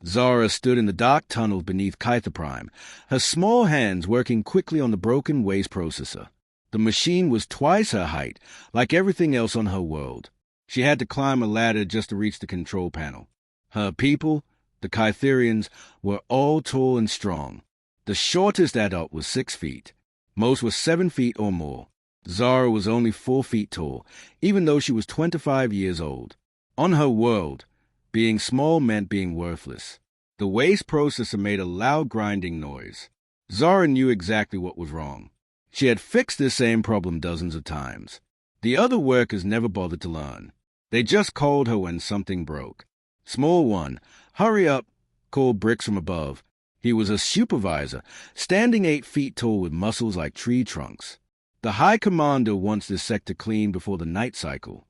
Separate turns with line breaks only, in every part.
Zara stood in the dark tunnel beneath Kytha Prime, her small hands working quickly on the broken waste processor. The machine was twice her height, like everything else on her world. She had to climb a ladder just to reach the control panel. Her people, the Kytherians, were all tall and strong. The shortest adult was 6 feet. Most were 7 feet or more. Zara was only 4 feet tall, even though she was 25 years old. On her world, being small meant being worthless. The waste processor made a loud grinding noise. Zara knew exactly what was wrong. She had fixed this same problem dozens of times. The other workers never bothered to learn. They just called her when something broke. Small one, hurry up, called Bricks from above. He was a supervisor, standing 8 feet tall with muscles like tree trunks. The High Commander wants this sector cleaned before the night cycle.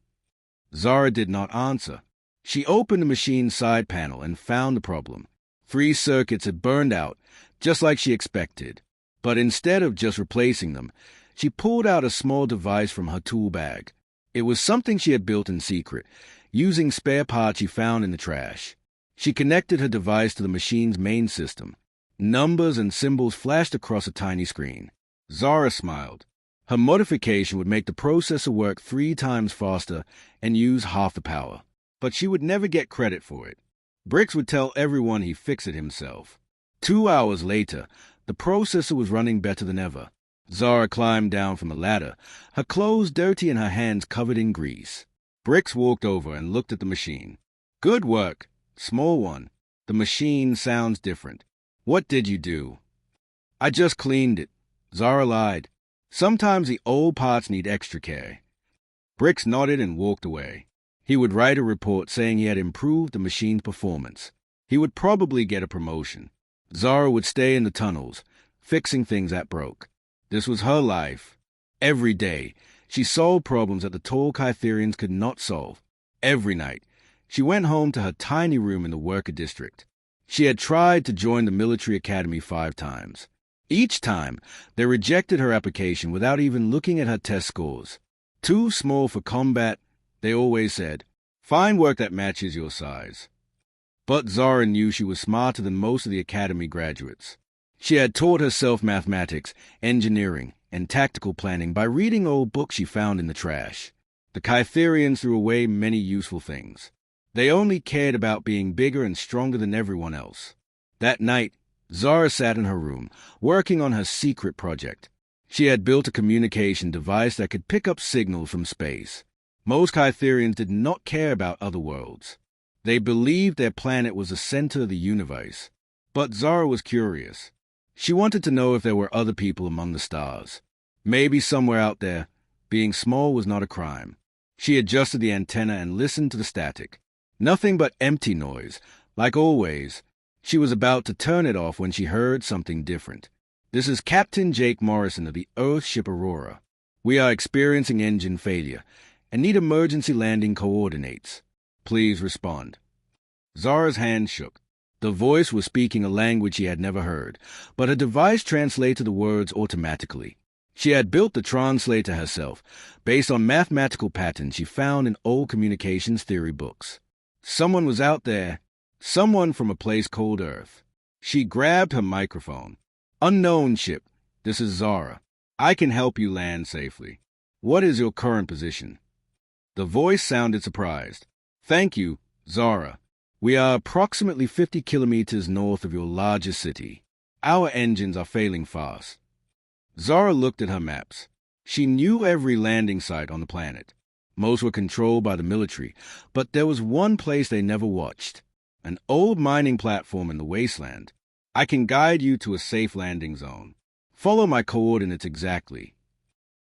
Zara did not answer. She opened the machine's side panel and found the problem. 3 circuits had burned out, just like she expected. But instead of just replacing them, she pulled out a small device from her tool bag. It was something she had built in secret, using spare parts she found in the trash. She connected her device to the machine's main system. Numbers and symbols flashed across a tiny screen. Zara smiled. Her modification would make the processor work 3 times faster and use half the power. But she would never get credit for it. Bricks would tell everyone he fixed it himself. 2 hours later, the processor was running better than ever. Zara climbed down from the ladder, her clothes dirty and her hands covered in grease. Bricks walked over and looked at the machine. Good work, small one. The machine sounds different. What did you do? I just cleaned it. Zara lied. Sometimes the old parts need extra care. Bricks nodded and walked away. He would write a report saying he had improved the machine's performance. He would probably get a promotion. Zara would stay in the tunnels, fixing things that broke. This was her life. Every day, she solved problems that the tall Kytherians could not solve. Every night, she went home to her tiny room in the worker district. She had tried to join the military academy 5 times. Each time, they rejected her application without even looking at her test scores. Too small for combat, they always said. Find work that matches your size. But Zara knew she was smarter than most of the academy graduates. She had taught herself mathematics, engineering, and tactical planning by reading old books she found in the trash. The Kytherians threw away many useful things. They only cared about being bigger and stronger than everyone else. That night, Zara sat in her room, working on her secret project. She had built a communication device that could pick up signals from space. Most Kytherians did not care about other worlds. They believed their planet was the center of the universe. But Zara was curious. She wanted to know if there were other people among the stars. Maybe somewhere out there, being small was not a crime. She adjusted the antenna and listened to the static. Nothing but empty noise. Like always, she was about to turn it off when she heard something different. This is Captain Jake Morrison of the Earth ship Aurora. We are experiencing engine failure and need emergency landing coordinates. Please respond. Zara's hand shook. The voice was speaking a language she had never heard, but her device translated the words automatically. She had built the translator herself, based on mathematical patterns she found in old communications theory books. Someone was out there, someone from a place called Earth. She grabbed her microphone. Unknown ship, this is Zara. I can help you land safely. What is your current position? The voice sounded surprised. Thank you, Zara. We are approximately 50 kilometers north of your largest city. Our engines are failing fast. Zara looked at her maps. She knew every landing site on the planet. Most were controlled by the military, but there was one place they never watched. An old mining platform in the wasteland. I can guide you to a safe landing zone. Follow my coordinates exactly.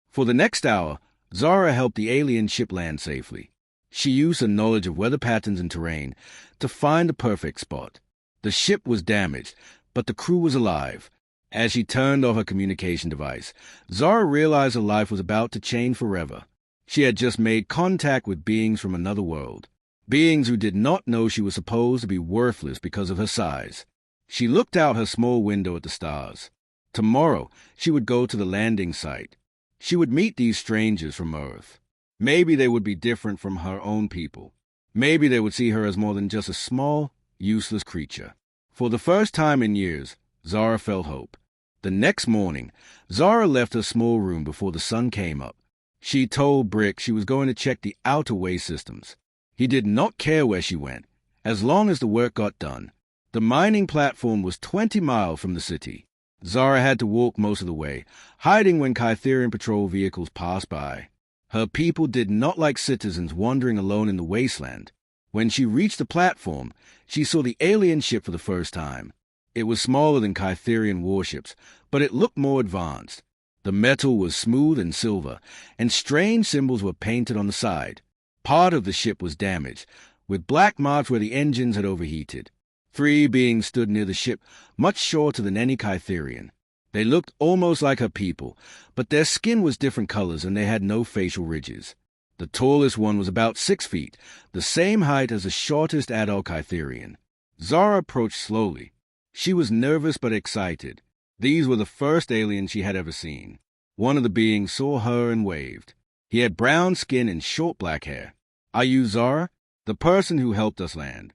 For the next hour, Zara helped the alien ship land safely. She used her knowledge of weather patterns and terrain to find the perfect spot. The ship was damaged, but the crew was alive. As she turned off her communication device, Zara realized her life was about to change forever. She had just made contact with beings from another world. Beings who did not know she was supposed to be worthless because of her size. She looked out her small window at the stars. Tomorrow, she would go to the landing site. She would meet these strangers from Earth. Maybe they would be different from her own people. Maybe they would see her as more than just a small, useless creature. For the first time in years, Zara felt hope. The next morning, Zara left her small room before the sun came up. She told Brick she was going to check the outer way systems. He did not care where she went, as long as the work got done. The mining platform was 20 miles from the city. Zara had to walk most of the way, hiding when Kytherian patrol vehicles passed by. Her people did not like citizens wandering alone in the wasteland. When she reached the platform, she saw the alien ship for the first time. It was smaller than Kytherian warships, but it looked more advanced. The metal was smooth and silver, and strange symbols were painted on the side. Part of the ship was damaged, with black marks where the engines had overheated. 3 beings stood near the ship, much shorter than any Kytherian. They looked almost like her people, but their skin was different colors and they had no facial ridges. The tallest one was about 6 feet, the same height as the shortest adult Kytherian. Zara approached slowly. She was nervous but excited. These were the first aliens she had ever seen. One of the beings saw her and waved. He had brown skin and short black hair. "Are you Zara, the person who helped us land?"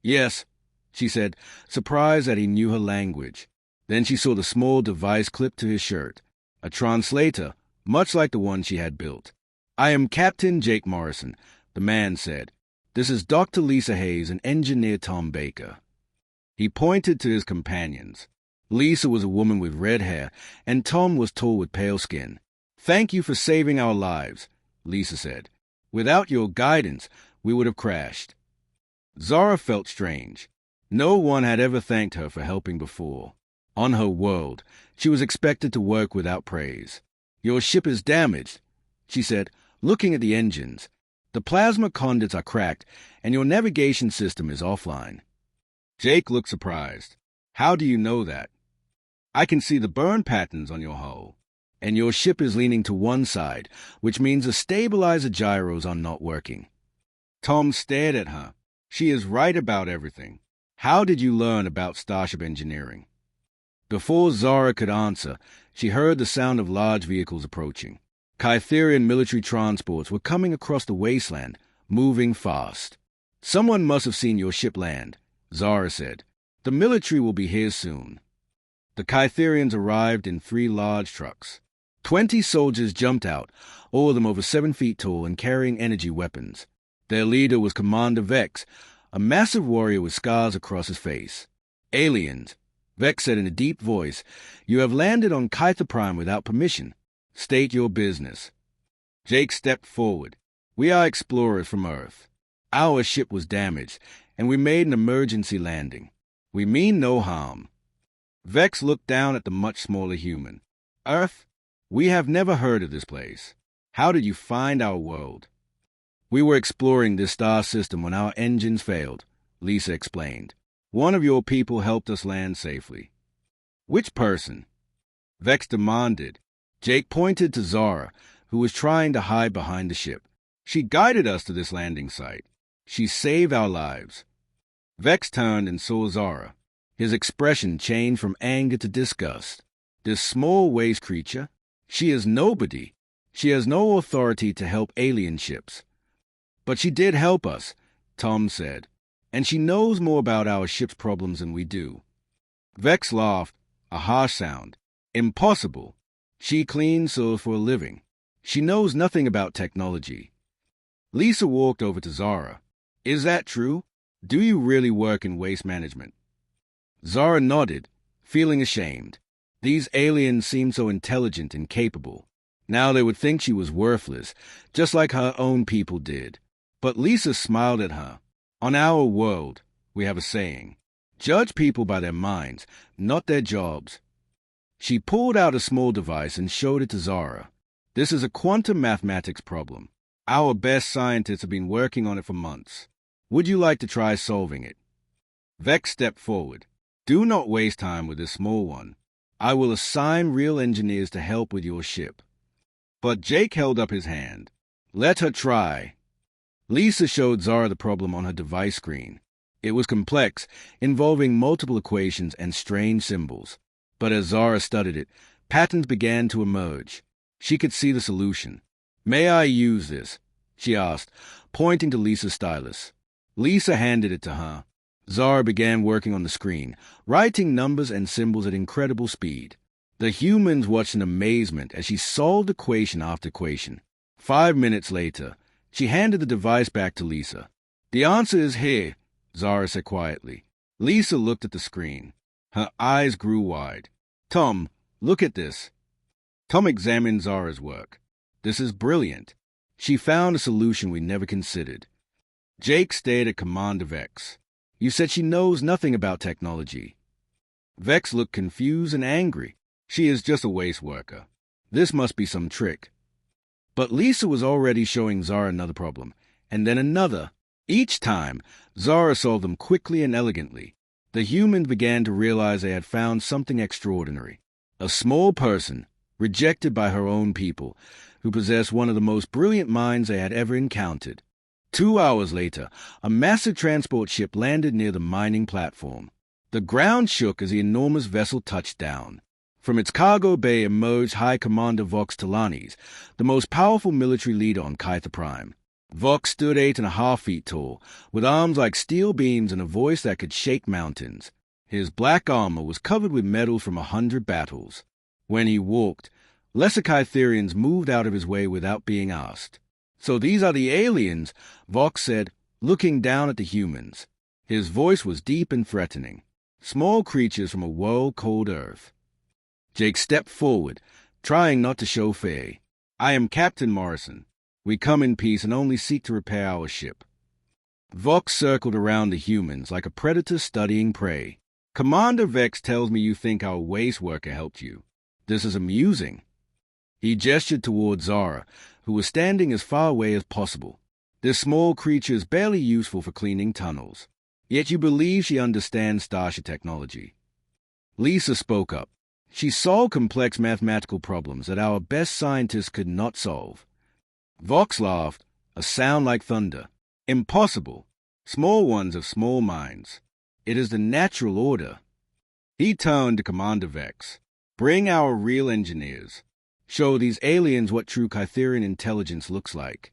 "Yes," she said, surprised that he knew her language. Then she saw the small device clipped to his shirt, a translator, much like the one she had built. "I am Captain Jake Morrison," the man said. "This is Dr. Lisa Hayes and Engineer Tom Baker." He pointed to his companions. Lisa was a woman with red hair, and Tom was tall with pale skin. "Thank you for saving our lives," Lisa said. "Without your guidance, we would have crashed." Zara felt strange. No one had ever thanked her for helping before. On her world, she was expected to work without praise. "Your ship is damaged," she said, looking at the engines. "The plasma conduits are cracked, and your navigation system is offline." Jake looked surprised. "How do you know that?" "I can see the burn patterns on your hull. And your ship is leaning to one side, which means the stabilizer gyros are not working." Tom stared at her. "She is right about everything. How did you learn about starship engineering?" Before Zara could answer, she heard the sound of large vehicles approaching. Kytherian military transports were coming across the wasteland, moving fast. "Someone must have seen your ship land," Zara said. "The military will be here soon." The Kytherians arrived in 3 large trucks. 20 soldiers jumped out, all of them over 7 feet tall and carrying energy weapons. Their leader was Commander Vex, a massive warrior with scars across his face. "Aliens," Vex said in a deep voice, "you have landed on Kytha Prime without permission. State your business." Jake stepped forward. "We are explorers from Earth. Our ship was damaged, and we made an emergency landing. We mean no harm." Vex looked down at the much smaller human. "Earth? We have never heard of this place. How did you find our world?" "We were exploring this star system when our engines failed," Lisa explained. "One of your people helped us land safely." "Which person?" Vex demanded. Jake pointed to Zara, who was trying to hide behind the ship. "She guided us to this landing site. She saved our lives." Vex turned and saw Zara. His expression changed from anger to disgust. "This small waste creature? She is nobody. She has no authority to help alien ships." "But she did help us," Tom said. "And she knows more about our ship's problems than we do." Vex laughed, a harsh sound. "Impossible. She cleans souls for a living. She knows nothing about technology." Lisa walked over to Zara. "Is that true? Do you really work in waste management?" Zara nodded, feeling ashamed. These aliens seemed so intelligent and capable. Now they would think she was worthless, just like her own people did. But Lisa smiled at her. "On our world, we have a saying. Judge people by their minds, not their jobs." She pulled out a small device and showed it to Zara. "This is a quantum mathematics problem. Our best scientists have been working on it for months. Would you like to try solving it?" Vex stepped forward. "Do not waste time with this small one. I will assign real engineers to help with your ship." But Jake held up his hand. "Let her try." Lisa showed Zara the problem on her device screen. It was complex, involving multiple equations and strange symbols. But as Zara studied it, patterns began to emerge. She could see the solution. "May I use this?" she asked, pointing to Lisa's stylus. Lisa handed it to her. Zara began working on the screen, writing numbers and symbols at incredible speed. The humans watched in amazement as she solved equation after equation. 5 minutes later, she handed the device back to Lisa. "The answer is here," Zara said quietly. Lisa looked at the screen. Her eyes grew wide. "Tom, look at this." Tom examined Zara's work. "This is brilliant. She found a solution we never considered." Jake stared at Commander Vex. "You said she knows nothing about technology." Vex looked confused and angry. "She is just a waste worker. This must be some trick." But Lisa was already showing Zara another problem, and then another. Each time, Zara solved them quickly and elegantly. The humans began to realize they had found something extraordinary. A small person, rejected by her own people, who possessed one of the most brilliant minds they had ever encountered. 2 hours later, a massive transport ship landed near the mining platform. The ground shook as the enormous vessel touched down. From its cargo bay emerged High Commander Vox Talanis, the most powerful military leader on Kytha Prime. Vox stood 8.5 feet tall, with arms like steel beams and a voice that could shake mountains. His black armor was covered with medals from 100 battles. When he walked, lesser Kytherians moved out of his way without being asked. "So these are the aliens," Vox said, looking down at the humans. His voice was deep and threatening. "Small creatures from a world called Earth." Jake stepped forward, trying not to show fear. "I am Captain Morrison. We come in peace and only seek to repair our ship." Vox circled around the humans like a predator studying prey. "Commander Vex tells me you think our waste worker helped you. This is amusing." He gestured toward Zara, who was standing as far away as possible. "This small creature is barely useful for cleaning tunnels. Yet you believe she understands Starship technology." Lisa spoke up. "She solved complex mathematical problems that our best scientists could not solve." Vox laughed, a sound like thunder. "Impossible. Small ones have small minds. It is the natural order." He turned to Commander Vex. "Bring our real engineers. Show these aliens what true Kytherian intelligence looks like."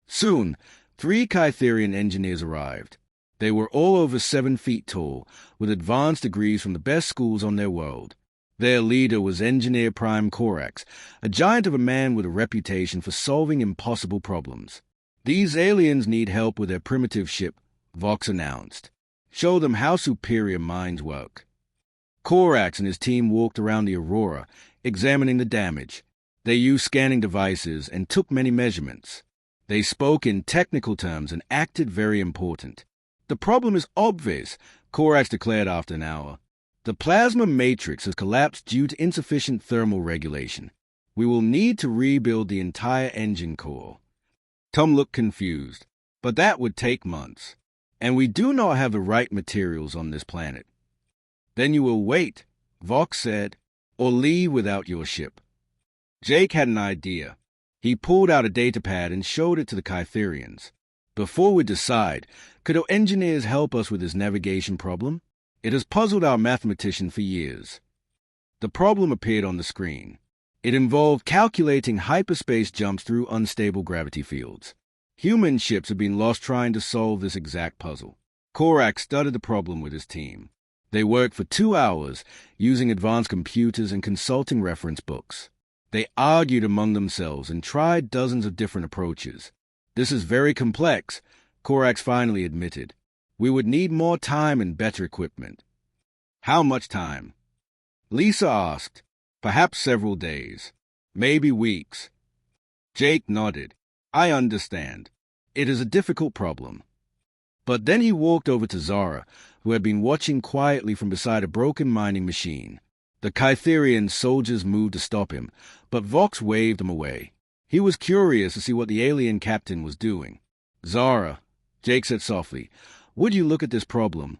Soon, 3 Kytherian engineers arrived. They were all over 7 feet tall, with advanced degrees from the best schools on their world. Their leader was Engineer Prime Corax, a giant of a man with a reputation for solving impossible problems. "These aliens need help with their primitive ship," Vox announced. "Show them how superior minds work." Corax and his team walked around the Aurora, examining the damage. They used scanning devices and took many measurements. They spoke in technical terms and acted very important. "The problem is obvious," Corax declared after an hour. "The plasma matrix has collapsed due to insufficient thermal regulation. We will need to rebuild the entire engine core." Tom looked confused. "But that would take months. And we do not have the right materials on this planet." "Then you will wait," Vox said, "or leave without your ship." Jake had an idea. He pulled out a datapad and showed it to the Kytherians. "Before we decide, could our engineers help us with this navigation problem? It has puzzled our mathematician for years." The problem appeared on the screen. It involved calculating hyperspace jumps through unstable gravity fields. Human ships had been lost trying to solve this exact puzzle. Corax studied the problem with his team. They worked for 2 hours, using advanced computers and consulting reference books. They argued among themselves and tried dozens of different approaches. "This is very complex," Corax finally admitted. "We would need more time and better equipment." "How much time?" Lisa asked. "Perhaps several days. Maybe weeks." Jake nodded. "I understand. It is a difficult problem." But then he walked over to Zara, who had been watching quietly from beside a broken mining machine. The Kytherian soldiers moved to stop him, but Vox waved them away. He was curious to see what the alien captain was doing. "Zara," Jake said softly, "would you look at this problem?"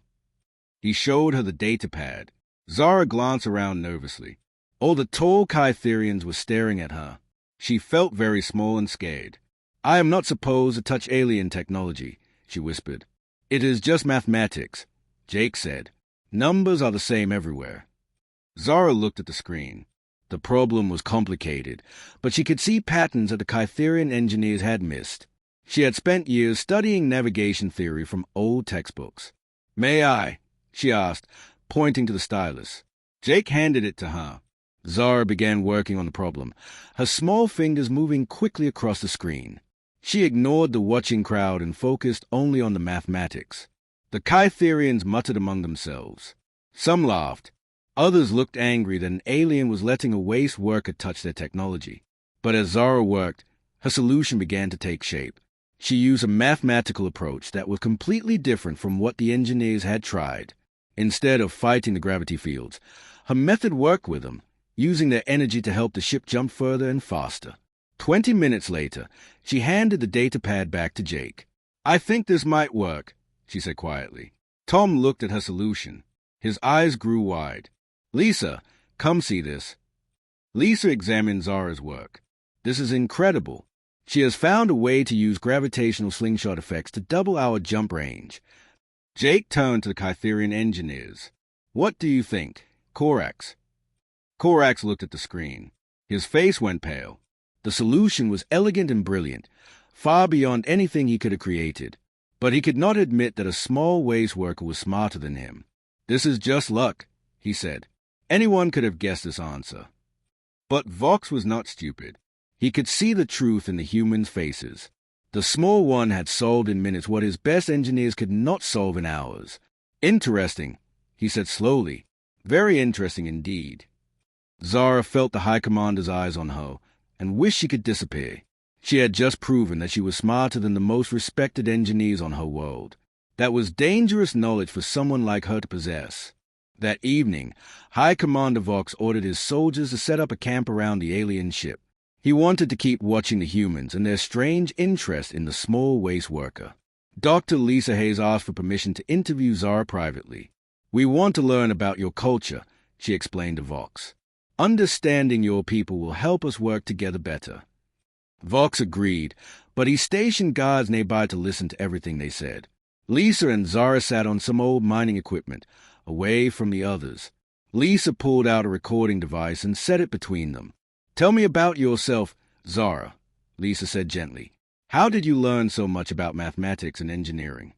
He showed her the datapad. Zara glanced around nervously. All the tall Kytherians were staring at her. She felt very small and scared. "I am not supposed to touch alien technology," she whispered. "It is just mathematics," Jake said. "Numbers are the same everywhere." Zara looked at the screen. The problem was complicated, but she could see patterns that the Kytherian engineers had missed. She had spent years studying navigation theory from old textbooks. "May I?" she asked, pointing to the stylus. Jake handed it to her. Zara began working on the problem, her small fingers moving quickly across the screen. She ignored the watching crowd and focused only on the mathematics. The Kytherians muttered among themselves. Some laughed. Others looked angry that an alien was letting a waste worker touch their technology. But as Zara worked, her solution began to take shape. She used a mathematical approach that was completely different from what the engineers had tried. Instead of fighting the gravity fields, her method worked with them, using their energy to help the ship jump further and faster. 20 minutes later, she handed the data pad back to Jake. "I think this might work," she said quietly. Tom looked at her solution. His eyes grew wide. "Lisa, come see this." Lisa examined Zara's work. "This is incredible. She has found a way to use gravitational slingshot effects to double our jump range." Jake turned to the Kytherian engineers. "What do you think, Korax?" Korax looked at the screen. His face went pale. The solution was elegant and brilliant, far beyond anything he could have created. But he could not admit that a small waste worker was smarter than him. "This is just luck," he said. "Anyone could have guessed this answer." But Vox was not stupid. He could see the truth in the humans' faces. The small one had solved in minutes what his best engineers could not solve in hours. "Interesting," he said slowly. "Very interesting indeed." Zara felt the High Commander's eyes on her and wished she could disappear. She had just proven that she was smarter than the most respected engineers on her world. That was dangerous knowledge for someone like her to possess. That evening, High Commander Vox ordered his soldiers to set up a camp around the alien ship. He wanted to keep watching the humans and their strange interest in the small waste worker. Dr. Lisa Hayes asked for permission to interview Zara privately. "We want to learn about your culture," she explained to Vox. "Understanding your people will help us work together better." Vox agreed, but he stationed guards nearby to listen to everything they said. Lisa and Zara sat on some old mining equipment, away from the others. Lisa pulled out a recording device and set it between them. "Tell me about yourself, Zara," Lisa said gently. "How did you learn so much about mathematics and engineering?"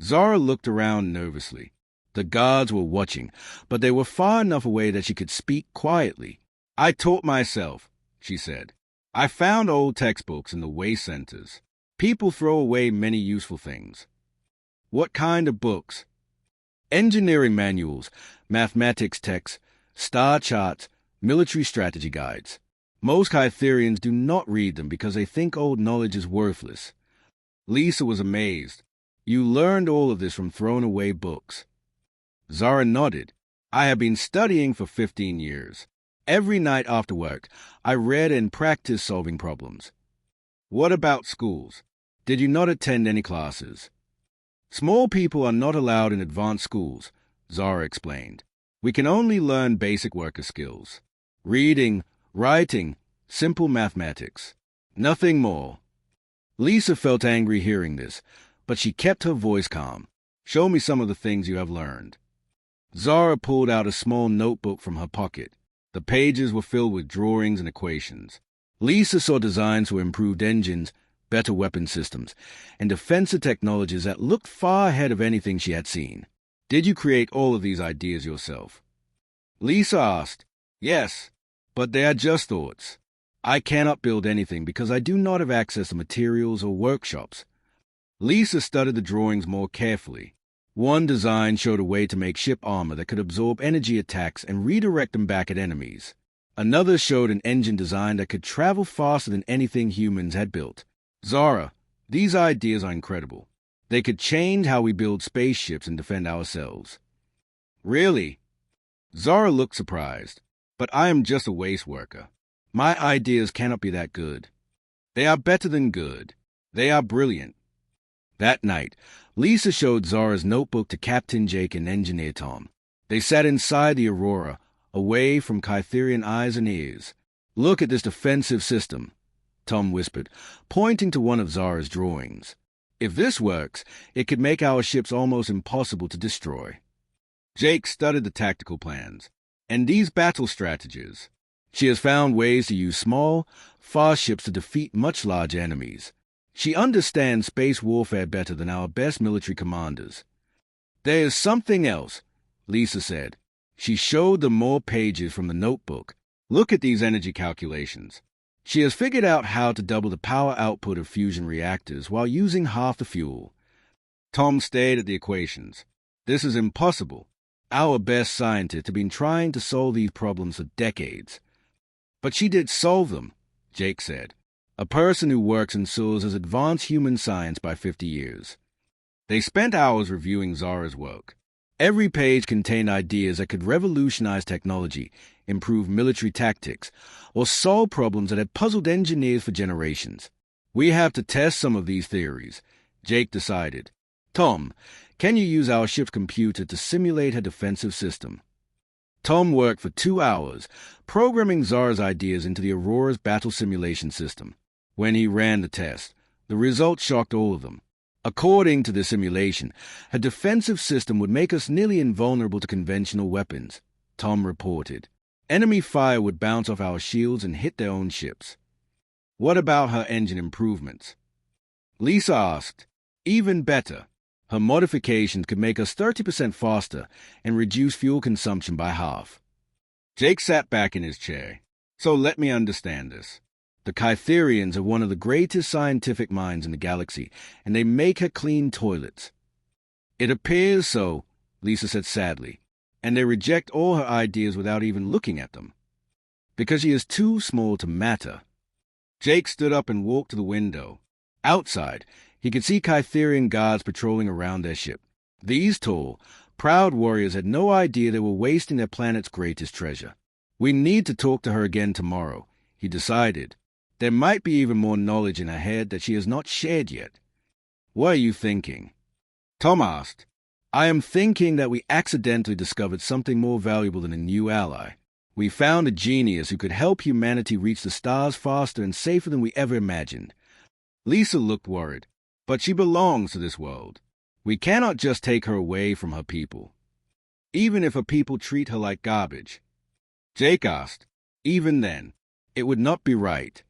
Zara looked around nervously. The guards were watching, but they were far enough away that she could speak quietly. "I taught myself," she said. "I found old textbooks in the waste centers. People throw away many useful things." "What kind of books?" "Engineering manuals, mathematics texts, star charts, military strategy guides. Most Kytherians do not read them because they think old knowledge is worthless." Lisa was amazed. "You learned all of this from thrown-away books?" Zara nodded. "I have been studying for 15 years. Every night after work, I read and practiced solving problems." "What about schools? Did you not attend any classes?" "Small people are not allowed in advanced schools," Zara explained. "We can only learn basic worker skills. Reading, writing, simple mathematics. Nothing more." Lisa felt angry hearing this, but she kept her voice calm. "Show me some of the things you have learned." Zara pulled out a small notebook from her pocket. The pages were filled with drawings and equations. Lisa saw designs for improved engines, better weapon systems, and defensive technologies that looked far ahead of anything she had seen. "Did you create all of these ideas yourself?" Lisa asked. "Yes, but they are just thoughts. I cannot build anything because I do not have access to materials or workshops." Lisa studied the drawings more carefully. One design showed a way to make ship armor that could absorb energy attacks and redirect them back at enemies. Another showed an engine design that could travel faster than anything humans had built. "Zara, these ideas are incredible. They could change how we build spaceships and defend ourselves." "Really?" Zara looked surprised. "But I am just a waste worker. My ideas cannot be that good." "They are better than good. They are brilliant." That night, Lisa showed Zara's notebook to Captain Jake and Engineer Tom. They sat inside the Aurora, away from Kytherian eyes and ears. "Look at this defensive system," Tom whispered, pointing to one of Zara's drawings. "If this works, it could make our ships almost impossible to destroy." Jake studied the tactical plans. "And these battle strategies. She has found ways to use small, fast ships to defeat much larger enemies. She understands space warfare better than our best military commanders." There is something else, Lisa said. She showed them more pages from the notebook. Look at these energy calculations. She has figured out how to double the power output of fusion reactors while using half the fuel. Tom stared at the equations. This is impossible. Our best scientists have been trying to solve these problems for decades. But she did solve them, Jake said. A person who works in sewers has advanced human science by 50 years. They spent hours reviewing Zara's work. Every page contained ideas that could revolutionize technology, improve military tactics, or solve problems that had puzzled engineers for generations. We have to test some of these theories, Jake decided. Tom, can you use our ship's computer to simulate her defensive system? Tom worked for 2 hours, programming Zara's ideas into the Aurora's battle simulation system. When he ran the test, the results shocked all of them. According to the simulation, her defensive system would make us nearly invulnerable to conventional weapons, Tom reported. Enemy fire would bounce off our shields and hit their own ships. What about her engine improvements? Lisa asked. Even better. Her modifications could make us 30% faster and reduce fuel consumption by half. Jake sat back in his chair. So let me understand this. The Kytherians are one of the greatest scientific minds in the galaxy, and they make her clean toilets. It appears so, Lisa said sadly, and they reject all her ideas without even looking at them. Because she is too small to matter. Jake stood up and walked to the window. Outside, he could see Kytherian guards patrolling around their ship. These tall, proud warriors had no idea they were wasting their planet's greatest treasure. We need to talk to her again tomorrow, he decided. There might be even more knowledge in her head that she has not shared yet. What are you thinking? Tom asked. I am thinking that we accidentally discovered something more valuable than a new ally. We found a genius who could help humanity reach the stars faster and safer than we ever imagined. Lisa looked worried, but she belongs to this world. We cannot just take her away from her people, even if her people treat her like garbage. Jake asked. Even then, it would not be right.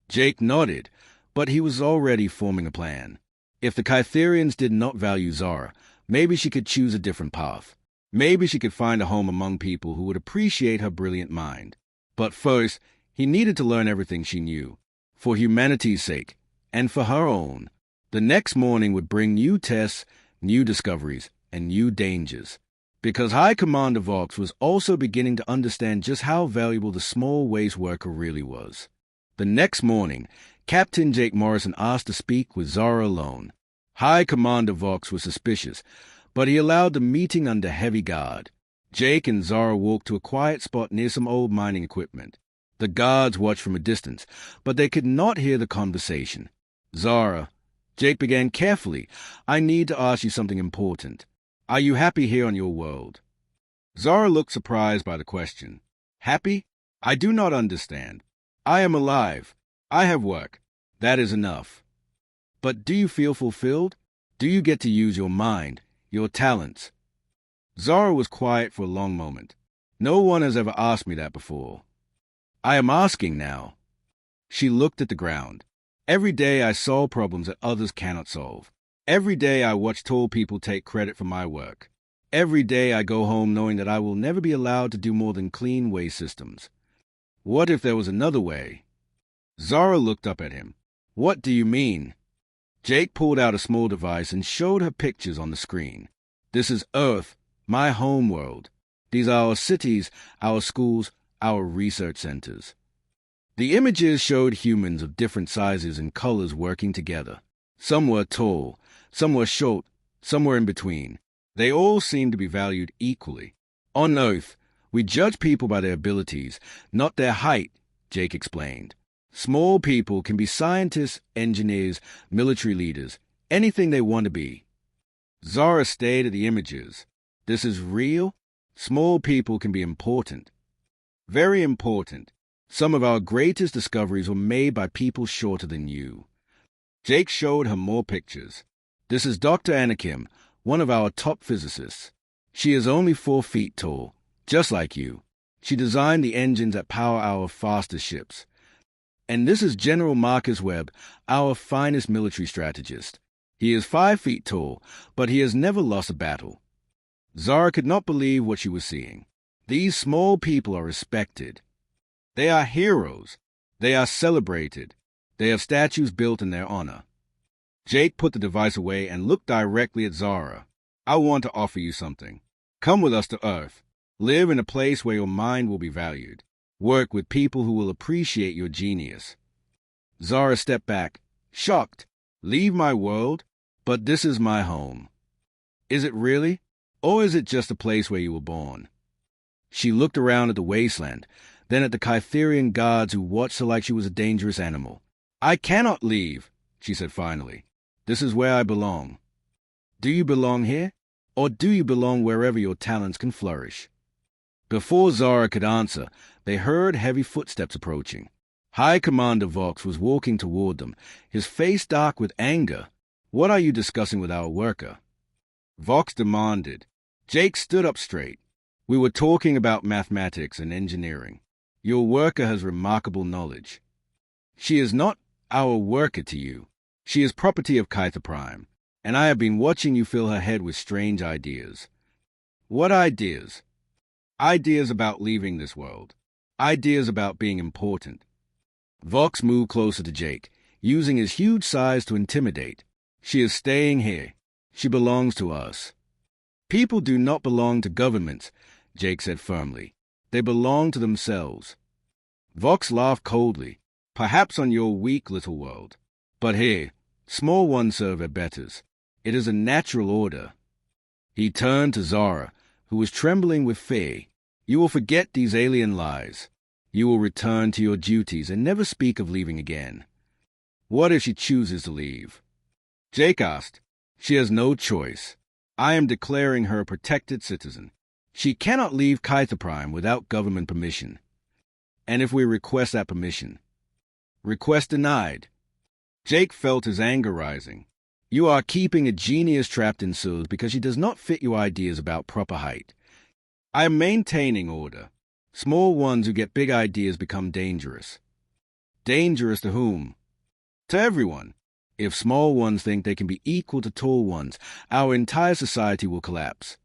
Jake nodded, but he was already forming a plan. If the Kytherians did not value Zara, maybe she could choose a different path. Maybe she could find a home among people who would appreciate her brilliant mind. But first, he needed to learn everything she knew, for humanity's sake, and for her own. The next morning would bring new tests, new discoveries, and new dangers. Because High Commander Orcs was also beginning to understand just how valuable the small waste worker really was. The next morning, Captain Jake Morrison asked to speak with Zara alone. High Commander Orcs was suspicious, but he allowed the meeting under heavy guard. Jake and Zara walked to a quiet spot near some old mining equipment. The guards watched from a distance, but they could not hear the conversation. Zara, Jake began carefully, I need to ask you something important. Are you happy here on your world? Zara looked surprised by the question. Happy? I do not understand. I am alive. I have work. That is enough. But do you feel fulfilled? Do you get to use your mind, your talents? Zara was quiet for a long moment. No one has ever asked me that before. I am asking now. She looked at the ground. Every day I solve problems that others cannot solve. Every day I watch tall people take credit for my work. Every day I go home knowing that I will never be allowed to do more than clean waste systems. What if there was another way? Zara looked up at him. What do you mean? Jake pulled out a small device and showed her pictures on the screen. This is Earth, my home world. These are our cities, our schools, our research centers. The images showed humans of different sizes and colors working together. Some were tall, some were short, some were in between. They all seemed to be valued equally. On Earth, we judge people by their abilities, not their height, Jake explained. Small people can be scientists, engineers, military leaders, anything they want to be. Zara stared at the images. This is real? Small people can be important. Very important. Some of our greatest discoveries were made by people shorter than you. Jake showed her more pictures. This is Dr. Anakim, one of our top physicists. She is only 4 feet tall, just like you. She designed the engines that power our fastest ships. And this is General Marcus Webb, our finest military strategist. He is 5 feet tall, but he has never lost a battle. Zara could not believe what she was seeing. These small people are respected. They are heroes. They are celebrated. They have statues built in their honor. Jake put the device away and looked directly at Zara. I want to offer you something. Come with us to Earth. Live in a place where your mind will be valued. Work with people who will appreciate your genius. Zara stepped back, shocked. Leave my world? But this is my home. Is it really? Or is it just a place where you were born? She looked around at the wasteland, then at the Kytherian guards who watched her like she was a dangerous animal. I cannot leave, she said finally. This is where I belong. Do you belong here? Or do you belong wherever your talents can flourish? Before Zara could answer, they heard heavy footsteps approaching. High Commander Vox was walking toward them, his face dark with anger. What are you discussing with our worker? Vox demanded. Jake stood up straight. We were talking about mathematics and engineering. Your worker has remarkable knowledge. She is not our worker to you. She is property of Kytha Prime, and I have been watching you fill her head with strange ideas. What ideas? Ideas about leaving this world. Ideas about being important. Vox moved closer to Jake, using his huge size to intimidate. She is staying here. She belongs to us. People do not belong to governments, Jake said firmly. They belong to themselves. Vox laughed coldly. Perhaps on your weak little world. But here, small ones serve their betters. It is a natural order. He turned to Zara, who was trembling with fear. You will forget these alien lies. You will return to your duties and never speak of leaving again. What if she chooses to leave? Jake asked. She has no choice. I am declaring her a protected citizen. She cannot leave Kytha Prime without government permission. And if we request that permission? Request denied. Jake felt his anger rising. You are keeping a genius trapped in Suz because she does not fit your ideas about proper height. I am maintaining order. Small ones who get big ideas become dangerous. Dangerous to whom? To everyone. If small ones think they can be equal to tall ones, our entire society will collapse.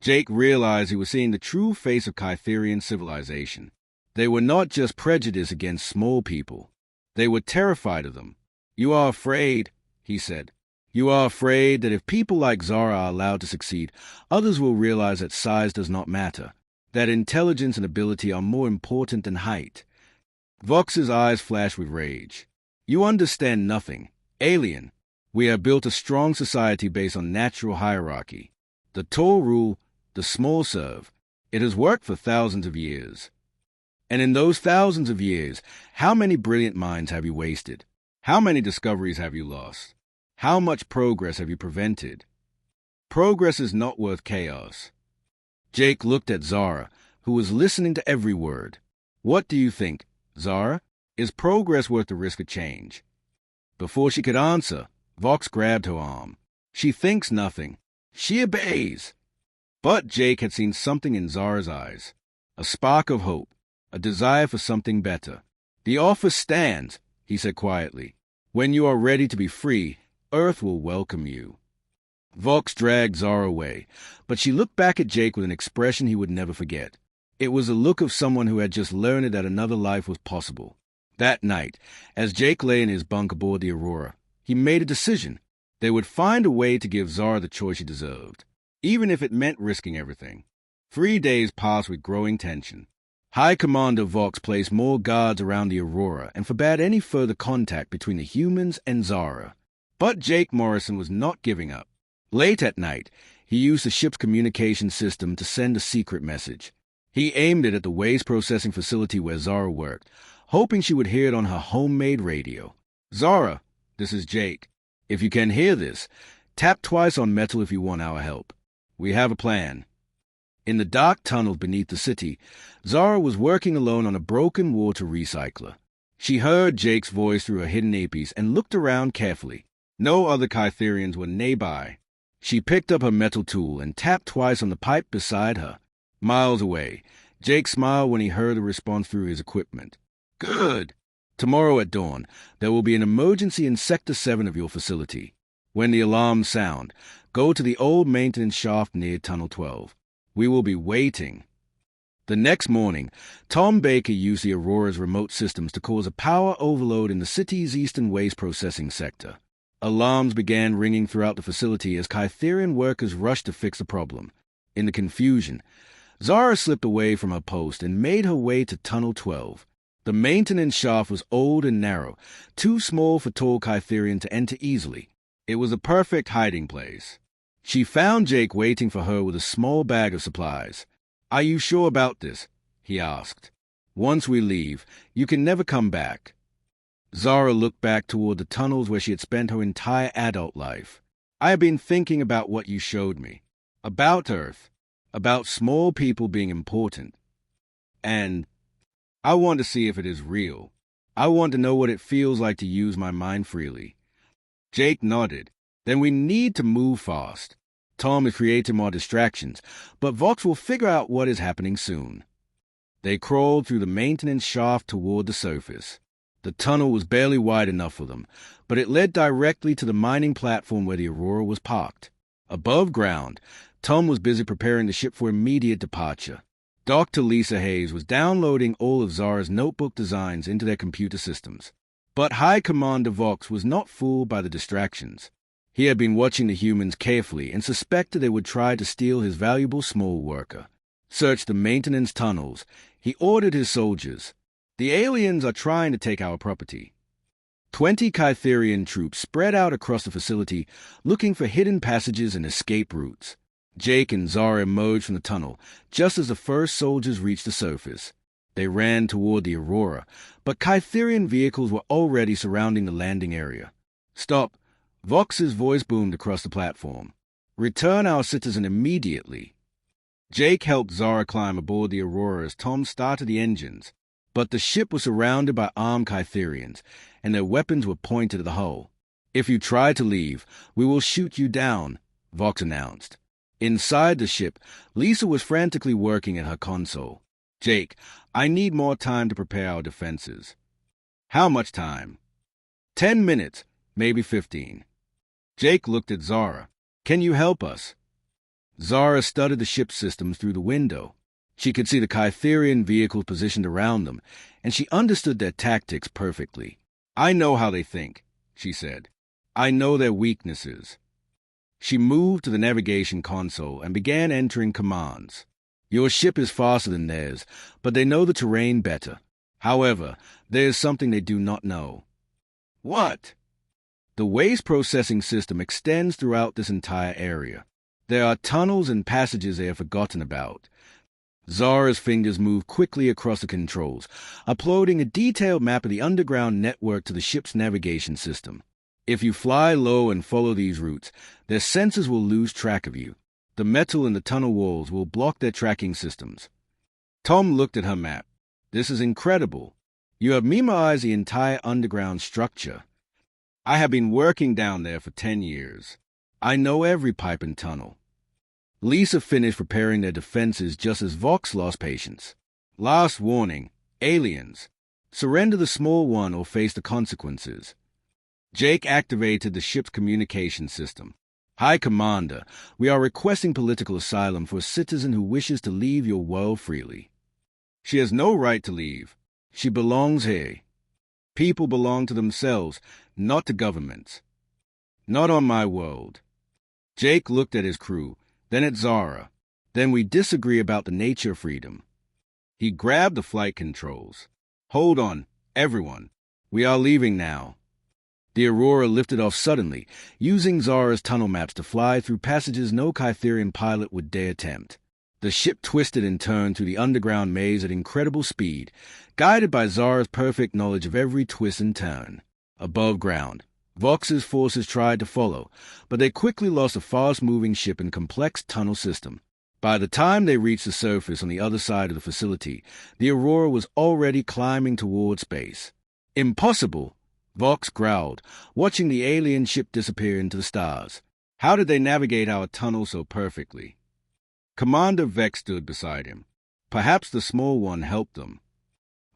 Jake realized he was seeing the true face of Kytherian civilization. They were not just prejudiced against small people. They were terrified of them. You are afraid, he said. You are afraid that if people like Zara are allowed to succeed, others will realize that size does not matter, that intelligence and ability are more important than height. Vox's eyes flashed with rage. You understand nothing. Alien. We have built a strong society based on natural hierarchy. The tall rule, the small serve. It has worked for thousands of years. And in those thousands of years, how many brilliant minds have you wasted? How many discoveries have you lost? How much progress have you prevented? Progress is not worth chaos. Jake looked at Zara, who was listening to every word. What do you think, Zara? Is progress worth the risk of change? Before she could answer, Vox grabbed her arm. She thinks nothing. She obeys. But Jake had seen something in Zara's eyes. A spark of hope. A desire for something better. The offer stands, he said quietly. When you are ready to be free, Earth will welcome you. Vox dragged Zara away, but she looked back at Jake with an expression he would never forget. It was the look of someone who had just learned that another life was possible. That night, as Jake lay in his bunk aboard the Aurora, he made a decision. They would find a way to give Zara the choice she deserved, even if it meant risking everything. 3 days passed with growing tension. High Commander Vox placed more guards around the Aurora and forbade any further contact between the humans and Zara. But Jake Morrison was not giving up. Late at night, he used the ship's communication system to send a secret message. He aimed it at the waste processing facility where Zara worked, hoping she would hear it on her homemade radio. Zara, this is Jake. If you can hear this, tap twice on metal if you want our help. We have a plan. In the dark tunnels beneath the city, Zara was working alone on a broken water recycler. She heard Jake's voice through her hidden earpiece and looked around carefully. No other Kytherians were nearby. She picked up her metal tool and tapped twice on the pipe beside her. Miles away, Jake smiled when he heard the response through his equipment. Good. Tomorrow at dawn, there will be an emergency in Sector 7 of your facility. When the alarms sound, go to the old maintenance shaft near Tunnel 12. We will be waiting. The next morning, Tom Baker used the Aurora's remote systems to cause a power overload in the city's eastern waste processing sector. Alarms began ringing throughout the facility as Kytherian workers rushed to fix the problem. In the confusion, Zara slipped away from her post and made her way to Tunnel 12. The maintenance shaft was old and narrow, too small for tall Kytherian to enter easily. It was a perfect hiding place. She found Jake waiting for her with a small bag of supplies. "Are you sure about this?" he asked. "Once we leave, you can never come back." Zara looked back toward the tunnels where she had spent her entire adult life. "I have been thinking about what you showed me. About Earth. About small people being important. And I want to see if it is real. I want to know what it feels like to use my mind freely." Jake nodded. "Then we need to move fast. Tom has created more distractions, but Vox will figure out what is happening soon." They crawled through the maintenance shaft toward the surface. The tunnel was barely wide enough for them, but it led directly to the mining platform where the Aurora was parked. Above ground, Tom was busy preparing the ship for immediate departure. Dr. Lisa Hayes was downloading all of Zara's notebook designs into their computer systems. But High Commander Vox was not fooled by the distractions. He had been watching the humans carefully and suspected they would try to steal his valuable small worker. "Search the maintenance tunnels," he ordered his soldiers. "The aliens are trying to take our property." 20 Kytherian troops spread out across the facility, looking for hidden passages and escape routes. Jake and Zara emerged from the tunnel just as the first soldiers reached the surface. They ran toward the Aurora, but Kytherian vehicles were already surrounding the landing area. "Stop!" Vox's voice boomed across the platform. "Return our citizen immediately." Jake helped Zara climb aboard the Aurora as Tom started the engines, but the ship was surrounded by armed Kytherians, and their weapons were pointed at the hull. "If you try to leave, we will shoot you down," Vox announced. Inside the ship, Lisa was frantically working at her console. "Jake, I need more time to prepare our defenses." "How much time?" 10 minutes, maybe 15. Jake looked at Zara. "Can you help us?" Zara studied the ship's systems through the window. She could see the Kytherian vehicles positioned around them, and she understood their tactics perfectly. "I know how they think," she said. "I know their weaknesses." She moved to the navigation console and began entering commands. "Your ship is faster than theirs, but they know the terrain better. However, there is something they do not know." "What?" "The waste processing system extends throughout this entire area. There are tunnels and passages they have forgotten about." Zara's fingers moved quickly across the controls, uploading a detailed map of the underground network to the ship's navigation system. "If you fly low and follow these routes, their sensors will lose track of you. The metal in the tunnel walls will block their tracking systems." Tom looked at her map. "This is incredible. You have memorized the entire underground structure." "I have been working down there for 10 years. I know every pipe and tunnel." Lisa finished preparing their defenses just as Vox lost patience. "Last warning, aliens. Surrender the small one or face the consequences." Jake activated the ship's communication system. "High Commander, we are requesting political asylum for a citizen who wishes to leave your world freely." "She has no right to leave. She belongs here. People belong to themselves, not to governments. Not on my world." Jake looked at his crew, then at Zara. "Then we disagree about the nature of freedom." He grabbed the flight controls. "Hold on, everyone. We are leaving now." The Aurora lifted off suddenly, using Zara's tunnel maps to fly through passages no Kytherian pilot would dare attempt. The ship twisted and turned through the underground maze at incredible speed, guided by Zara's perfect knowledge of every twist and turn. Above ground, Vox's forces tried to follow, but they quickly lost a fast-moving ship and complex tunnel system. By the time they reached the surface on the other side of the facility, the Aurora was already climbing toward space. "Impossible!" Vox growled, watching the alien ship disappear into the stars. "How did they navigate our tunnel so perfectly?" Commander Vex stood beside him. "Perhaps the small one helped them."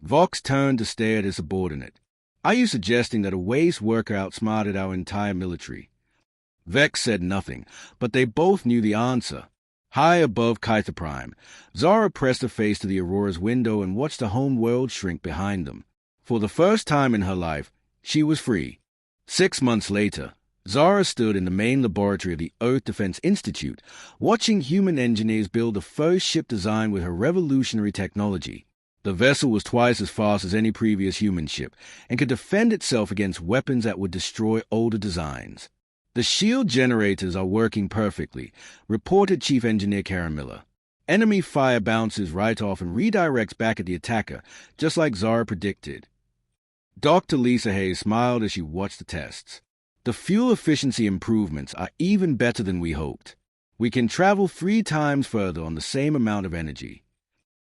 Vox turned to stare at his subordinate. "Are you suggesting that a waste worker outsmarted our entire military?" Vex said nothing, but they both knew the answer. High above Kytha Prime, Zara pressed her face to the Aurora's window and watched the home world shrink behind them. For the first time in her life, she was free. 6 months later, Zara stood in the main laboratory of the Earth Defense Institute, watching human engineers build the first ship designed with her revolutionary technology. The vessel was twice as fast as any previous human ship and could defend itself against weapons that would destroy older designs. "The shield generators are working perfectly," reported Chief Engineer Karen Miller. "Enemy fire bounces right off and redirects back at the attacker, just like Zara predicted." Dr. Lisa Hayes smiled as she watched the tests. "The fuel efficiency improvements are even better than we hoped. We can travel 3 times further on the same amount of energy."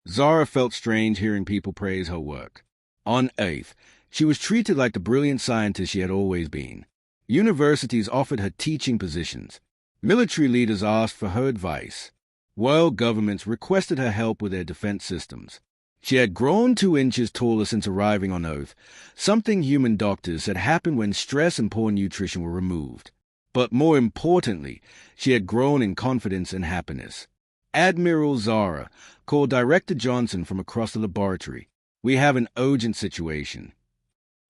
Zara felt strange hearing people praise her work. On Earth, she was treated like the brilliant scientist she had always been. Universities offered her teaching positions. Military leaders asked for her advice. World governments requested her help with their defense systems. She had grown 2 inches taller since arriving on Earth, something human doctors said happened when stress and poor nutrition were removed. But more importantly, she had grown in confidence and happiness. Admiral Zara called Director Johnson from across the laboratory. "We have an urgent situation."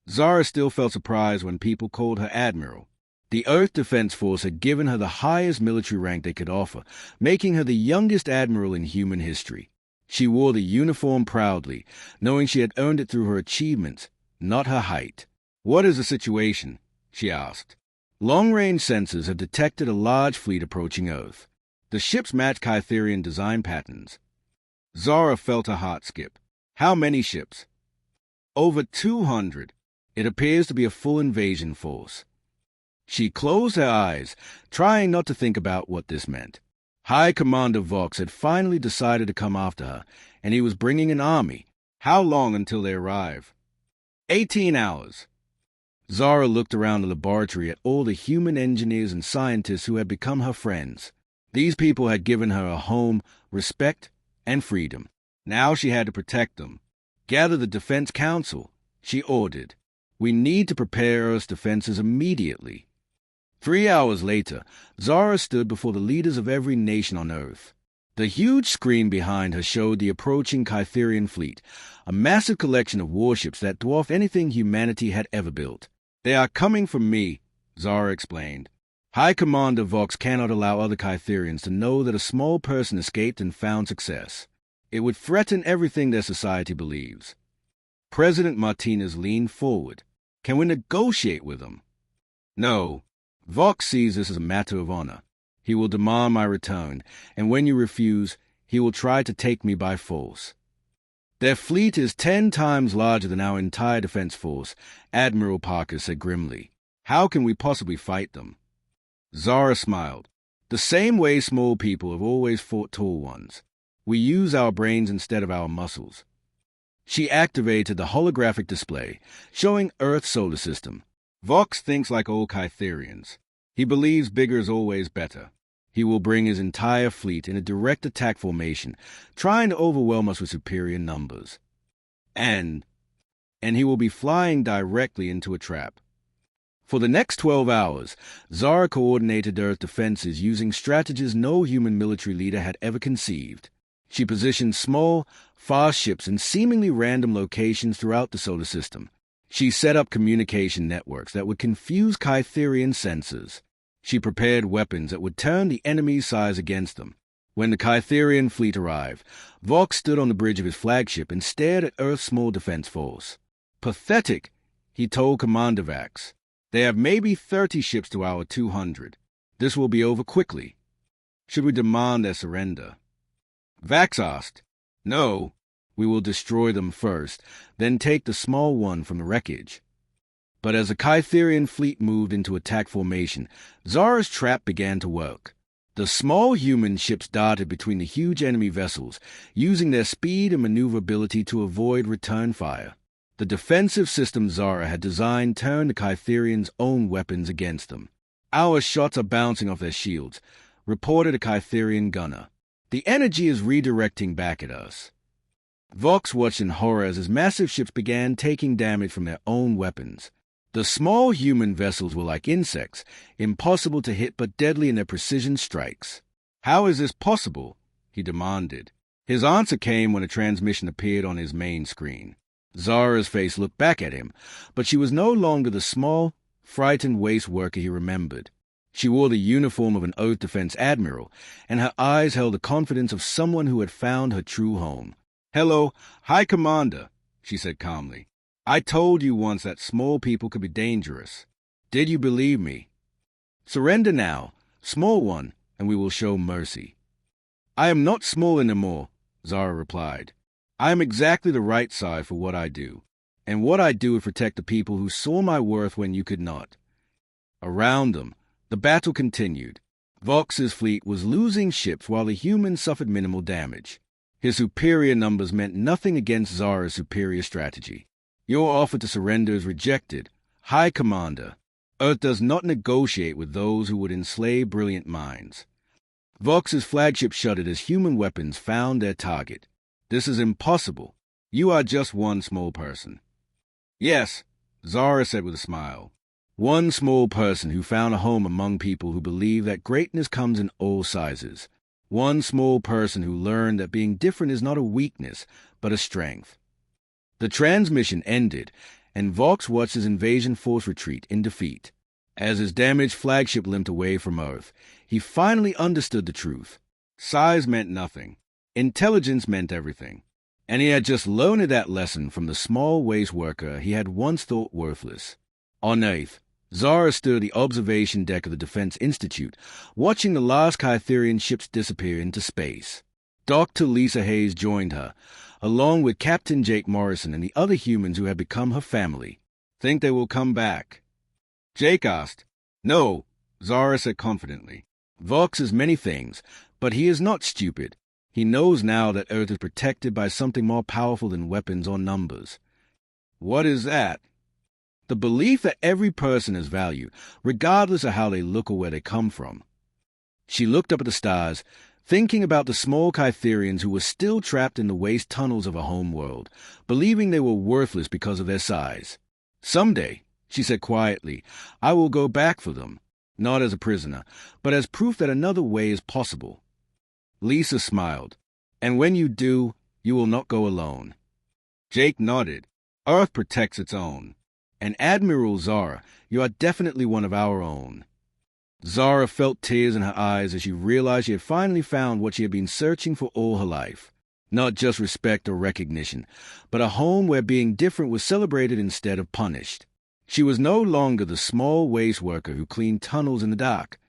Zara still felt surprised when people called her Admiral. The Earth Defense Force had given her the highest military rank they could offer, making her the youngest admiral in human history. She wore the uniform proudly, knowing she had earned it through her achievements, not her height. "What is the situation?" she asked. "Long-range sensors have detected a large fleet approaching Earth. The ships match Kytherian design patterns." Zara felt her heart skip. "How many ships?" "Over 200. It appears to be a full invasion force." She closed her eyes, trying not to think about what this meant. High Commander Vox had finally decided to come after her, and he was bringing an army. How long until they arrive? 18 hours. Zara looked around the laboratory at all the human engineers and scientists who had become her friends. These people had given her a home, respect, and freedom. Now she had to protect them. "Gather the Defense Council," she ordered. "We need to prepare Earth's defenses immediately." 3 hours later, Zara stood before the leaders of every nation on Earth. The huge screen behind her showed the approaching Kytherian fleet, a massive collection of warships that dwarfed anything humanity had ever built. "They are coming for me," Zara explained. "High Commander Vox cannot allow other Kytherians to know that a small person escaped and found success. It would threaten everything their society believes." President Martinez leaned forward. "Can we negotiate with them?" "No. Vox sees this as a matter of honor. He will demand my return, and when you refuse, he will try to take me by force." "Their fleet is 10 times larger than our entire defense force," Admiral Parker said grimly. "How can we possibly fight them?" Zara smiled. "The same way small people have always fought tall ones. We use our brains instead of our muscles." She activated the holographic display, showing Earth's solar system. "Vox thinks like all Kytherians. He believes bigger is always better. He will bring his entire fleet in a direct attack formation, trying to overwhelm us with superior numbers. And he will be flying directly into a trap." For the next 12 hours, Zara coordinated Earth defenses using strategies no human military leader had ever conceived. She positioned small, fast ships in seemingly random locations throughout the solar system. She set up communication networks that would confuse Kytherian sensors. She prepared weapons that would turn the enemy's size against them. When the Kytherian fleet arrived, Vox stood on the bridge of his flagship and stared at Earth's small defense force. "Pathetic," he told Commander Vax. "They have maybe 30 ships to our 200. This will be over quickly. Should we demand their surrender?" Vax asked. "No. We will destroy them first, then take the small one from the wreckage." But as the Kytherian fleet moved into attack formation, Zara's trap began to work. The small human ships darted between the huge enemy vessels, using their speed and maneuverability to avoid return fire. The defensive system Zara had designed turned the Kytherians' own weapons against them. "Our shots are bouncing off their shields," reported a Kytherian gunner. "The energy is redirecting back at us." Vox watched in horror as his massive ships began taking damage from their own weapons. The small human vessels were like insects, impossible to hit but deadly in their precision strikes. "How is this possible?" he demanded. His answer came when a transmission appeared on his main screen. Zara's face looked back at him, but she was no longer the small, frightened waste worker he remembered. She wore the uniform of an Earth Defense admiral, and her eyes held the confidence of someone who had found her true home. "Hello, High Commander," she said calmly. "I told you once that small people could be dangerous. Did you believe me? Surrender now, small one, and we will show mercy." "I am not small anymore," Zara replied. "I am exactly the right size for what I do, and what I do is protect the people who saw my worth when you could not." Around them, the battle continued. Vox's fleet was losing ships while the humans suffered minimal damage. His superior numbers meant nothing against Zara's superior strategy. "Your offer to surrender is rejected. High Commander, Earth does not negotiate with those who would enslave brilliant minds." Vox's flagship shuddered as human weapons found their target. "This is impossible. You are just one small person." "Yes," Zara said with a smile. "One small person who found a home among people who believe that greatness comes in all sizes. One small person who learned that being different is not a weakness, but a strength." The transmission ended, and Vox watched his invasion force retreat in defeat. As his damaged flagship limped away from Earth, he finally understood the truth. Size meant nothing. Intelligence meant everything. And he had just learned that lesson from the small waste worker he had once thought worthless. On Earth, Zara stood at the observation deck of the Defense Institute, watching the last Kytherian ships disappear into space. Dr. Lisa Hayes joined her, along with Captain Jake Morrison and the other humans who had become her family. "Think they will come back?" Jake asked. "No," Zara said confidently. "Vox is many things, but he is not stupid. He knows now that Earth is protected by something more powerful than weapons or numbers." "What is that?" "The belief that every person has value, regardless of how they look or where they come from." She looked up at the stars, thinking about the small Kytherians who were still trapped in the waste tunnels of a home world, believing they were worthless because of their size. "Someday," she said quietly, "I will go back for them, not as a prisoner, but as proof that another way is possible." Lisa smiled. "And when you do, you will not go alone." Jake nodded. "Earth protects its own. And Admiral Zara, you are definitely one of our own." Zara felt tears in her eyes as she realized she had finally found what she had been searching for all her life. Not just respect or recognition, but a home where being different was celebrated instead of punished. She was no longer the small waste worker who cleaned tunnels in the dark.